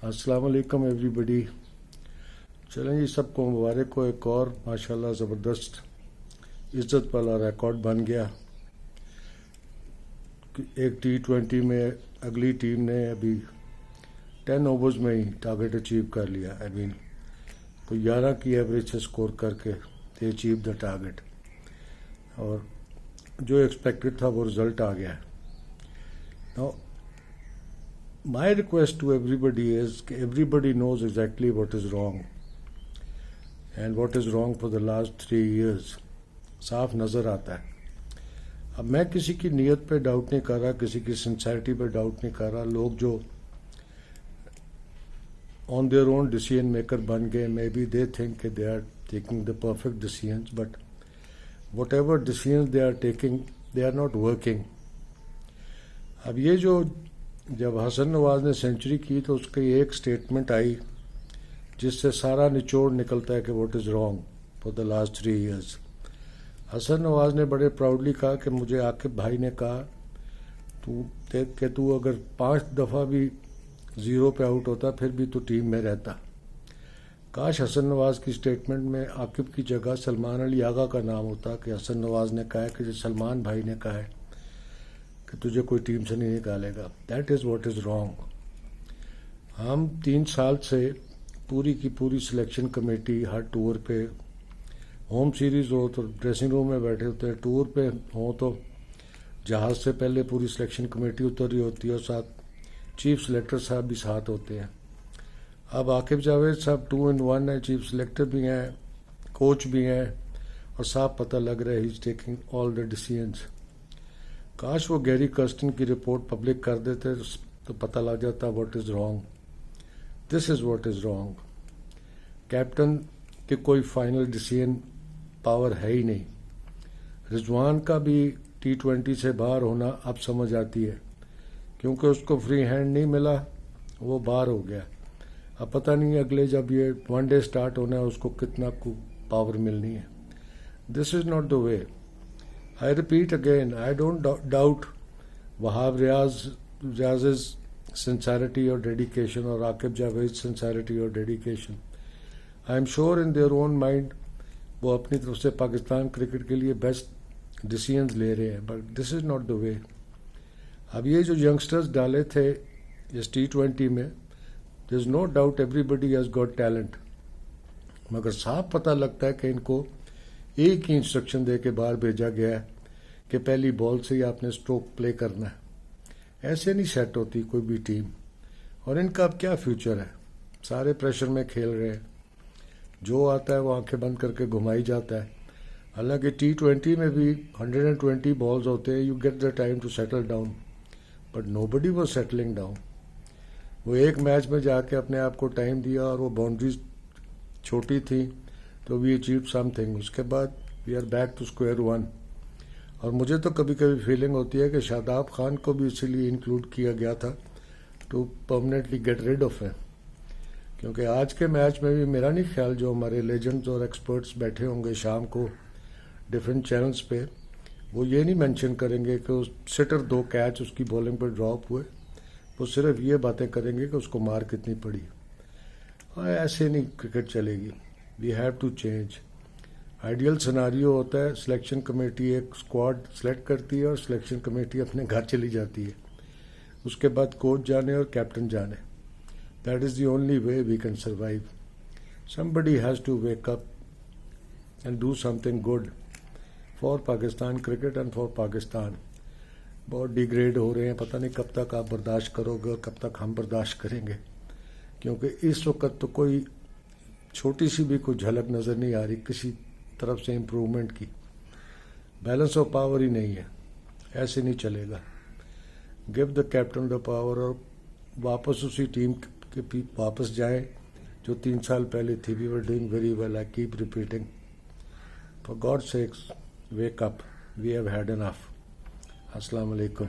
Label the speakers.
Speaker 1: अस्सलाम वालेकुम एवरीबडी। चलें जी, सबको मुबारक हो। एक और माशाल्लाह ज़बरदस्त इज़्ज़त वाला रिकॉर्ड बन गया कि एक T20 में अगली टीम ने अभी 10 ओवर्स में ही टारगेट अचीव कर लिया। आई मीन कोई 11 की एवरेज से स्कोर करके दे अचीव द टारगेट, और जो एक्सपेक्टेड था वो रिज़ल्ट आ गया। Now my request to everybody is everybody knows exactly what is wrong and what is wrong for the last 3 years साफ नज़र आता है। अब मैं किसी की नीयत पे डाउट नहीं कर रहा, किसी की सिंसेरिटी पे डाउट नहीं कर रहा। लोग जो on their own decision maker बन गए, maybe they think they are taking the perfect decisions, but whatever decisions they are taking they are not working. अब ये जो जब हसन नवाज ने सेंचुरी की तो उसकी एक स्टेटमेंट आई जिससे सारा निचोड़ निकलता है कि what is wrong for the last 3 years. Hasan Nawaz ने बड़े प्राउडली कहा कि मुझे आकिब भाई ने कहा तू अगर 5 दफ़ा भी 0 पे आउट होता फिर भी तू टीम में रहता। काश हसन नवाज की स्टेटमेंट में आकिब की जगह सलमान अली आगा का नाम होता कि हसन नवाज ने कहा है कि सलमान भाई ने कहा है कि तुझे कोई टीम से नहीं निकालेगा। That is what is wrong. हम 3 साल से पूरी की पूरी सिलेक्शन कमेटी हर टूर पे, होम सीरीज़ हो तो ड्रेसिंग रूम में बैठे होते हैं, टूर पे हो तो जहाज़ से पहले पूरी सिलेक्शन कमेटी उतर रही होती है और साथ चीफ सिलेक्टर साहब भी साथ होते हैं। अब आकिब जावेद साहब 2 in 1 है, चीफ सिलेक्टर भी हैं, कोच भी हैं, और साफ पता लग रहा है he is taking all the decisions. काश वो गैरी कर्स्टन की रिपोर्ट पब्लिक कर देते तो पता लग जाता what is wrong. This is what is wrong. Captain के कोई फाइनल डिसीजन पावर है ही नहीं। रिजवान का भी T20 से बाहर होना अब समझ आती है, क्योंकि उसको फ्री हैंड नहीं मिला, वो बाहर हो गया। अब पता नहीं अगले जब ये वनडे स्टार्ट होना है उसको कितना पावर मिलनी है। This is not the way. I repeat again, I don't doubt Wahab Riaz's sincerity or dedication or Aqib Javed's sincerity or dedication. I am sure in their own mind वो अपनी तरफ से पाकिस्तान क्रिकेट के लिए best decisions ले रहे हैं, but this is not the way. अब ये जो यंगस्टर्स डाले थे इस T20 में, there is no doubt everybody has got talent, मगर साफ पता लगता है कि इनको एक ही इंस्ट्रक्शन दे के बाहर भेजा गया है कि पहली बॉल से ही आपने स्ट्रोक प्ले करना है। ऐसे नहीं सेट होती कोई भी टीम, और इनका अब क्या फ्यूचर है। सारे प्रेशर में खेल रहे हैं, जो आता है वो आंखें बंद करके घुमाई जाता है। हालांकि T20 में भी 120 बॉल्स होते हैं, you get the time to settle down, but nobody was settling down. वो एक मैच में जाके अपने आप को टाइम दिया और वो बाउंड्रीज छोटी थी तो वी अचीव समथिंग। उसके बाद we are back to square 1। और मुझे तो कभी कभी फीलिंग होती है कि शादाब खान को भी इसीलिए इंक्लूड किया गया था to permanently get rid of है, क्योंकि आज के मैच में भी मेरा नहीं ख्याल जो हमारे लेजेंड्स और एक्सपर्ट्स बैठे होंगे शाम को डिफरेंट चैनल्स पे, वो ये नहीं मेंशन करेंगे कि उस सिटर 2 कैच उसकी बॉलिंग पर ड्रॉप हुए। वो सिर्फ ये बातें करेंगे कि उसको मार कितनी पड़ी। ऐसे नहीं क्रिकेट चलेगी। We have to change. Ideal scenario होता है सिलेक्शन कमेटी एक स्क्वाड सेलेक्ट करती है और सिलेक्शन कमेटी अपने घर चली जाती है, उसके बाद कोच जाने और कैप्टन जाने। That is the only way we can survive. Somebody has to wake up and do something good for Pakistan cricket and for Pakistan. बहुत डिग्रेड हो रहे हैं, पता नहीं कब तक आप बर्दाश्त करोगे और कब तक हम बर्दाश्त करेंगे, क्योंकि इस वक्त तो कोई छोटी सी भी कोई झलक नज़र नहीं आ रही किसी तरफ से इम्प्रूवमेंट की। बैलेंस ऑफ पावर ही नहीं है, ऐसे नहीं चलेगा। Give the captain the power और वापस उसी टीम के वापस जाएं जो 3 साल पहले थी। We were doing very well, I keep repeating. For God sakes wake up, we have had enough. अस्सलाम वालेकुम।